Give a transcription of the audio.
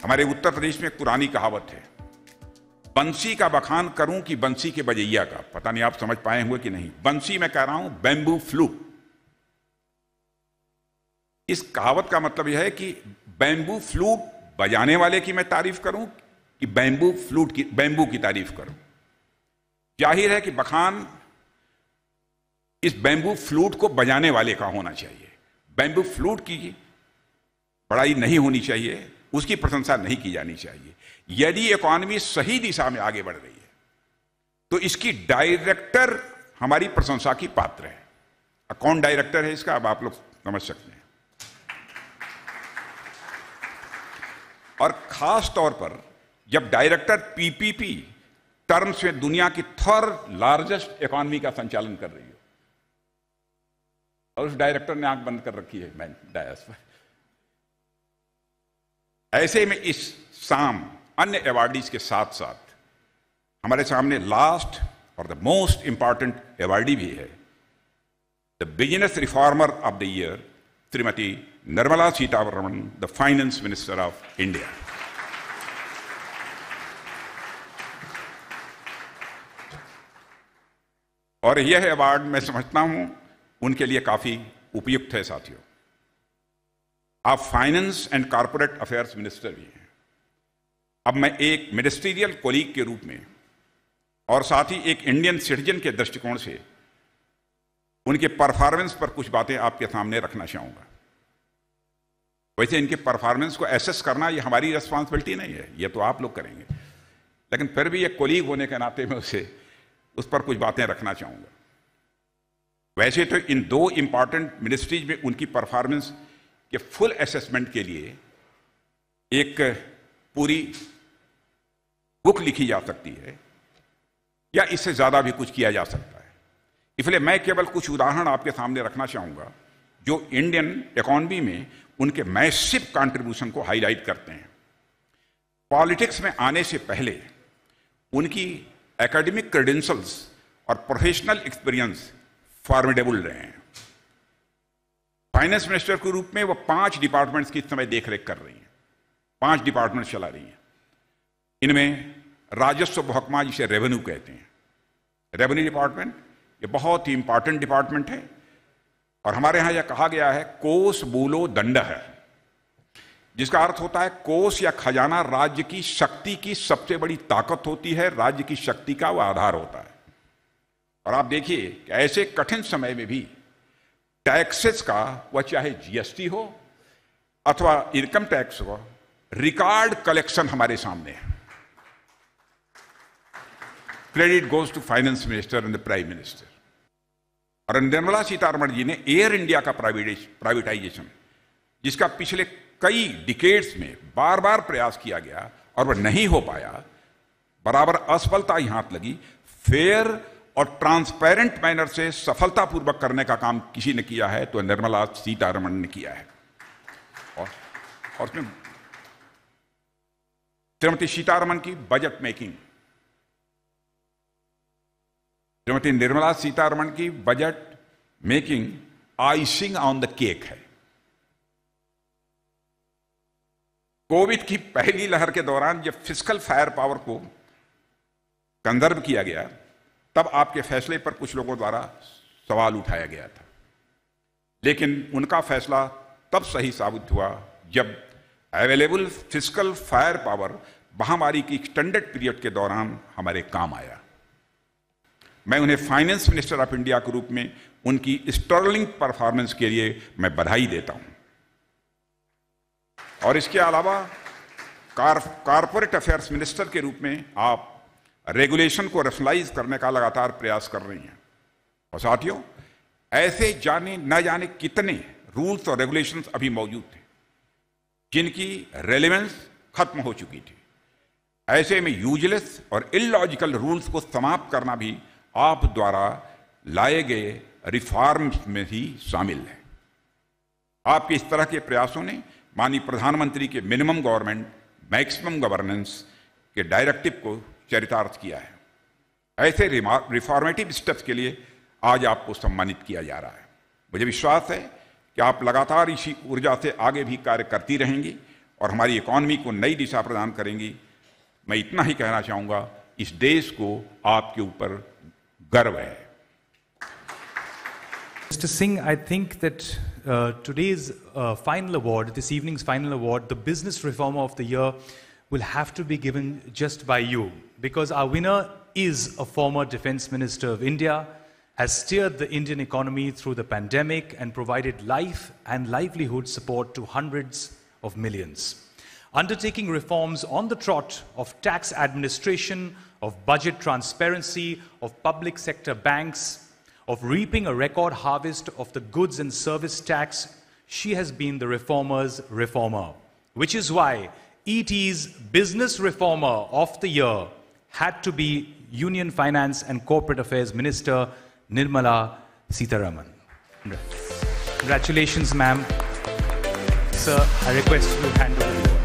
हमारे उत्तर प्रदेश में एक पुरानी कहावत है, बंसी का बखान करूं कि बंसी के बजैया का। पता नहीं आप समझ पाए हुए कि नहीं। बंसी मैं कह रहा हूं बैम्बू फ्लूट। इस कहावत का मतलब यह है कि बैम्बू फ्लूट बजाने वाले की मैं तारीफ करूं कि बैम्बू की तारीफ करूं। जाहिर है कि बखान इस बैम्बू फ्लूट को बजाने वाले का होना चाहिए। बैम्बू फ्लूट की बड़ाई नहीं होनी चाहिए, उसकी प्रशंसा नहीं की जानी चाहिए। यदि इकॉनमी सही दिशा में आगे बढ़ रही है तो इसकी डायरेक्टर हमारी प्रशंसा की पात्र है। कौन डायरेक्टर है इसका, अब आप लोग समझ सकते हैं। और खास तौर पर जब डायरेक्टर पीपीपी टर्म्स में दुनिया की थर्ड लार्जेस्ट इकॉनमी का संचालन कर रही हो और उस डायरेक्टर ने आंख बंद कर रखी है मैं डायस पर। ऐसे में इस शाम अन्य अवार्डीज के साथ साथ हमारे सामने लास्ट और द मोस्ट इंपॉर्टेंट अवार्डी भी है, the business reformer of the year Shrimati Nirmala Sitharaman, the finance minister of India. और यह अवार्ड मैं समझता हूं उनके लिए काफी उपयुक्त है। साथियों, आप finance and corporate affairs minister भी हैं। अब मैं एक मिनिस्ट्रियल कोलीग के रूप में और साथ ही एक इंडियन सिटीजन के दृष्टिकोण से उनके परफॉर्मेंस पर कुछ बातें आपके सामने रखना चाहूंगा। वैसे इनके परफॉर्मेंस को एसेस करना ये हमारी रिस्पॉन्सिबिलिटी नहीं है, ये तो आप लोग करेंगे, लेकिन फिर भी एक कोलीग होने के नाते में उस पर कुछ बातें रखना चाहूंगा। वैसे तो इन दो इंपॉर्टेंट मिनिस्ट्रीज में उनकी परफॉर्मेंस के फुल असेसमेंट के लिए एक पूरी बुक लिखी जा सकती है या इससे ज्यादा भी कुछ किया जा सकता है। इसलिए मैं केवल कुछ उदाहरण आपके सामने रखना चाहूंगा जो इंडियन इकॉनमी में उनके मैसिव कंट्रीब्यूशन को हाईलाइट करते हैं। पॉलिटिक्स में आने से पहले उनकी एकेडमिक क्रेडेंशियल्स और प्रोफेशनल एक्सपीरियंस फॉर्मिडेबल रहे हैं। फाइनेंस मिनिस्टर के रूप में वो 5 डिपार्टमेंट्स की इस समय देखरेख कर रही हैं, 5 डिपार्टमेंट चला रही हैं। इनमें राजस्व महकमा, जिसे रेवेन्यू कहते हैं, रेवेन्यू डिपार्टमेंट ये बहुत ही इंपॉर्टेंट डिपार्टमेंट है। और हमारे यहां यह कहा गया है कोष मूलो दंड है, जिसका अर्थ होता है कोष या खजाना राज्य की शक्ति की सबसे बड़ी ताकत होती है, राज्य की शक्ति का वह आधार होता है। और आप देखिए कि ऐसे कठिन समय में भी टैक्सेस का, वह चाहे जीएसटी हो अथवा इनकम टैक्स हो, रिकॉर्ड कलेक्शन हमारे सामने है। Credit goes to finance minister and the prime minister. और निर्मला सीतारमण जी ने एयर इंडिया का प्राइवेटाइजेशन, जिसका पिछले कई डिकेड्स में बार बार प्रयास किया गया और वह नहीं हो पाया, बराबर असफलता ही हाथ लगी, फेयर और ट्रांसपेरेंट मैनर से सफलतापूर्वक करने का काम किसी ने किया है तो निर्मला सीतारमण ने किया है। और उसमें श्रीमती सीतारमण की बजट मेकिंग, श्रीमती निर्मला सीतारमण की budget making icing on the cake है। कोविड की पहली लहर के दौरान जब फिस्कल फायर पावर को कंजर्व किया गया, तब आपके फैसले पर कुछ लोगों द्वारा सवाल उठाया गया था, लेकिन उनका फैसला तब सही साबित हुआ जब अवेलेबल फिस्कल फायर पावर महामारी की एक्सटेंडेड पीरियड के दौरान हमारे काम आया। मैं उन्हें फाइनेंस मिनिस्टर ऑफ इंडिया के रूप में उनकी स्टर्लिंग परफॉर्मेंस के लिए मैं बधाई देता हूं। और इसके अलावा कॉर्पोरेट अफेयर्स मिनिस्टर के रूप में आप रेगुलेशन को रैशनलाइज करने का लगातार प्रयास कर रही हैं। और साथियों, ऐसे जाने न जाने कितने रूल्स और रेगुलेशंस अभी मौजूद थे जिनकी रेलेवेंस खत्म हो चुकी थी। ऐसे में यूजलेस और इलॉजिकल रूल्स को समाप्त करना भी आप द्वारा लाए गए रिफॉर्म्स में ही शामिल है। आपके इस तरह के प्रयासों ने माननीय प्रधानमंत्री के मिनिमम गवर्नमेंट मैक्सिमम गवर्नेंस के डायरेक्टिव को चरितार्थ किया है। ऐसे रिफॉर्मेटिव स्टेप्स के लिए आज आपको सम्मानित किया जा रहा है। मुझे विश्वास है कि आप लगातार इसी ऊर्जा से आगे भी कार्य करती रहेंगी और हमारी इकॉनमी को नई दिशा प्रदान करेंगी। मैं इतना ही कहना चाहूंगा, इस देश को आपके ऊपर गर्व है। Mr. Singh, I think that today's final award, this evening's final award, the Business Reformer of the Year, will have to be given just by you, because our winner is a former Defence Minister of India, has steered the Indian economy through the pandemic and provided life and livelihood support to hundreds of millions. Undertaking reforms on the trot of tax administration, of budget transparency, of public sector banks, of reaping a record harvest of the goods and service tax, she has been the reformer's reformer. Which is why ET's Business Reformer of the Year had to be Union Finance and Corporate Affairs Minister Nirmala Sitharaman. Congratulations, ma'am. Sir, I request you to hand over the award.